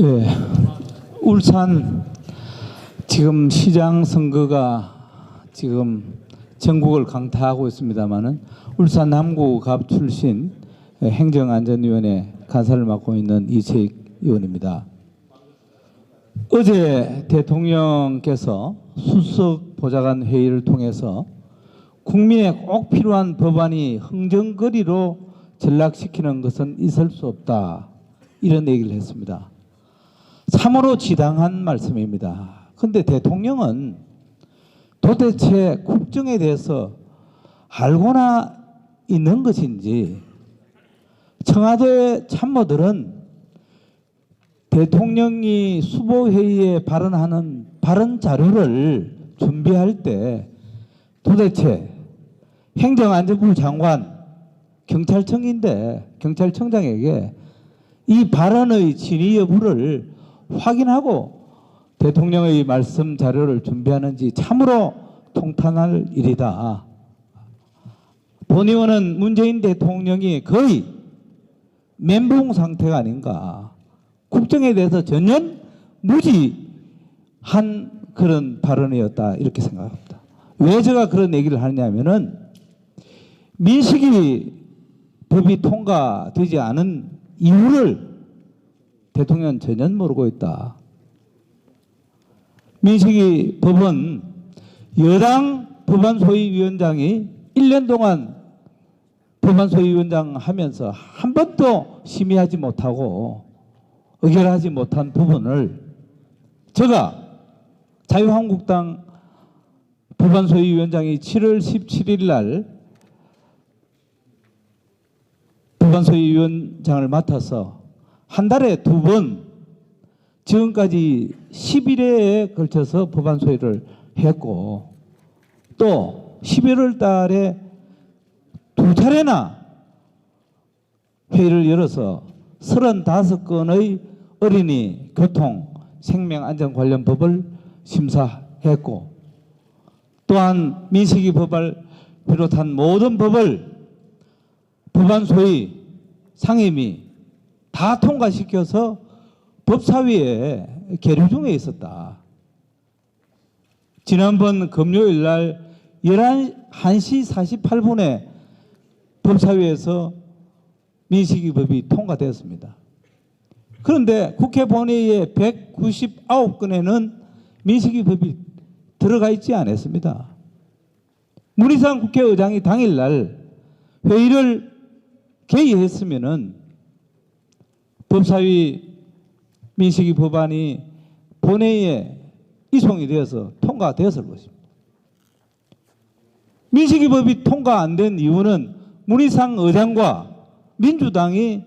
예, 울산 지금 시장 선거가 지금 전국을 강타하고 있습니다만은 울산 남구갑 출신 행정안전위원회 간사를 맡고 있는 이채익 의원입니다. 어제 대통령께서 수석 보좌관 회의를 통해서 국민에 꼭 필요한 법안이 흥정거리로 전락시키는 것은 있을 수 없다, 이런 얘기를 했습니다. 참으로 지당한 말씀입니다. 그런데 대통령은 도대체 국정에 대해서 알고나 있는 것인지, 청와대 참모들은 대통령이 수보회의에 발언하는 발언 자료를 준비할 때 도대체 행정안전부 장관, 경찰청인데 경찰청장에게 이 발언의 진위 여부를 확인하고 대통령의 말씀 자료를 준비하는지 참으로 통탄할 일이다. 본 의원은 문재인 대통령이 거의 멘붕 상태가 아닌가, 국정에 대해서 전혀 무지한 그런 발언이었다, 이렇게 생각합니다. 왜 제가 그런 얘기를 하냐면은 민식이 법이 통과되지 않은 이유를 대통령은 전혀 모르고 있다. 민식이 법은 여당 법안소위위원장이 1년 동안 법안소위위원장 하면서 한 번도 심의하지 못하고 의결하지 못한 부분을 제가 자유한국당 법안소위위원장이 7월 17일 날 법안소위위원장을 맡아서 한 달에 2번, 지금까지 10일에 걸쳐서 법안소위를 했고, 또 11월 달에 2차례나 회의를 열어서 35건의 어린이 교통 생명안전 관련 법을 심사했고, 또한 민식이 법을 비롯한 모든 법을 법안소위 상임위 다 통과시켜서 법사위에 계류 중에 있었다. 지난번 금요일 날 1시 48분에 법사위에서 민식이 법이 통과되었습니다. 그런데 국회 본회의에 199건에는 민식이 법이 들어가 있지 않았습니다. 문희상 국회의장이 당일날 회의를 개의했으면은 법사위 민식이 법안이 본회의에 이송이 되어서 통과되었을 것입니다. 민식이 법이 통과 안 된 이유는 문희상 의장과 민주당이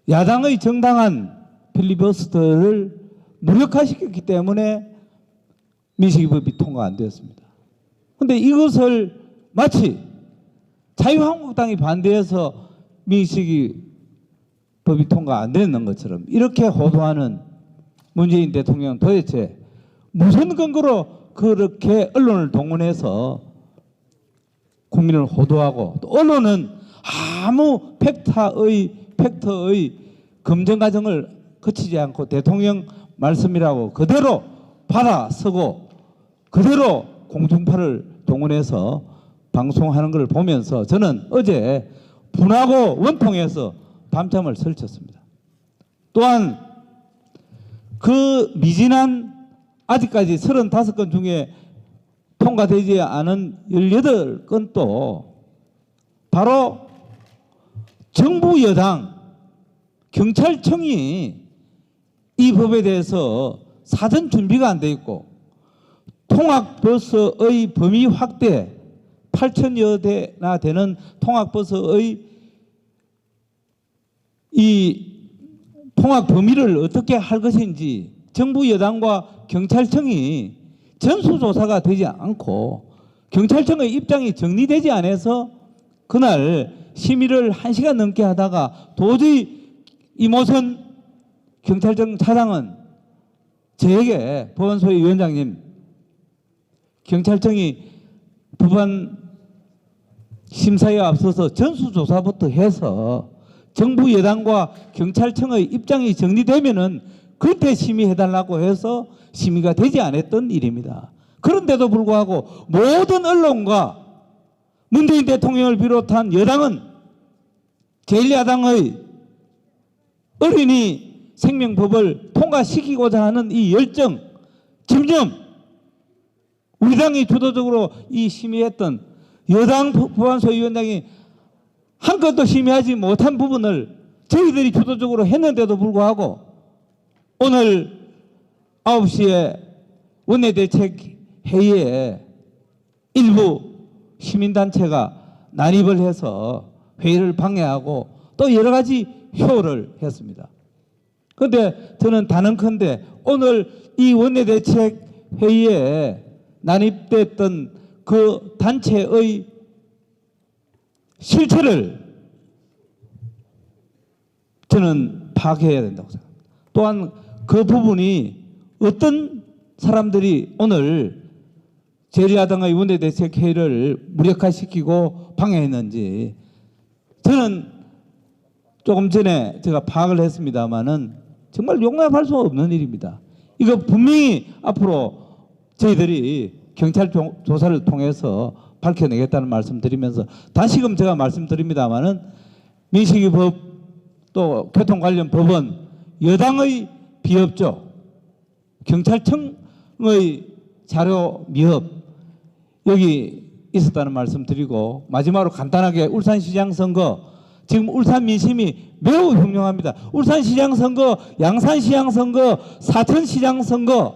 야당의 정당한 필리버스터를 무력화시켰기 때문에 민식이 법이 통과 안 되었습니다. 그런데 이것을 마치 자유한국당이 반대해서 민식이 법이 통과 안 되는 것처럼 이렇게 호도하는 문재인 대통령은 도대체 무슨 근거로 그렇게 언론을 동원해서 국민을 호도하고, 또 언론은 아무 팩터의 검증 과정을 거치지 않고 대통령 말씀이라고 그대로 받아서고 그대로 공중파를 동원해서 방송하는 것을 보면서 저는 어제 분하고 원통해서 밤잠을 설쳤습니다. 또한 그 미진한 아직까지 35건 중에 통과되지 않은 18건도 바로 정부 여당 경찰청이 이 법에 대해서 사전 준비가 안 돼 있고, 통학버스의 범위 확대 8,000여 대나 되는 통학버스의 이 통학 범위를 어떻게 할 것인지 정부 여당과 경찰청이 전수조사가 되지 않고 경찰청의 입장이 정리되지 않아서 그날 심의를 1시간 넘게 하다가 도저히 이모선 경찰청 차장은 저에게, 법안소위 위원장님, 경찰청이 법안 심사에 앞서서 전수조사부터 해서 정부 여당과 경찰청의 입장이 정리되면은 그때 심의해달라고 해서 심의가 되지 않았던 일입니다. 그런데도 불구하고 모든 언론과 문재인 대통령을 비롯한 여당은 제1야당의 어린이 생명법을 통과시키고자 하는 이 열정, 점점 우리 당이 주도적으로 이 심의했던 여당 법안소위원장이 한 건도 심의하지 못한 부분을 저희들이 주도적으로 했는데도 불구하고 오늘 9시에 원내대책회의에 일부 시민단체가 난입을 해서 회의를 방해하고 또 여러 가지 효를 했습니다. 그런데 저는 단언컨대 오늘 이 원내대책회의에 난입됐던 그 단체의 실체를 저는 파악해야 된다고 생각합니다. 또한 그 부분이 어떤 사람들이 오늘 제1야당의 원내대책회의를 무력화시키고 방해했는지 저는 조금 전에 제가 파악을 했습니다마는 정말 용납할 수 없는 일입니다. 이거 분명히 앞으로 저희들이 경찰 조사를 통해서 밝혀내겠다는 말씀드리면서 다시금 제가 말씀드립니다마는 민식이법 또 교통 관련 법은 여당의 비협조, 경찰청의 자료 미흡 여기 있었다는 말씀드리고 마지막으로 간단하게 울산시장 선거 지금 울산 민심이 매우 흉흉합니다. 울산시장 선거, 양산시장 선거, 사천시장 선거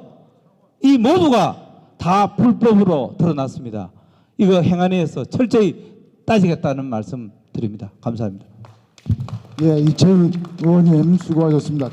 이 모두가 다 불법으로 드러났습니다. 이거 행안위에서 철저히 따지겠다는 말씀 드립니다. 감사합니다. 예, 이철 의원님 수고하셨습니다.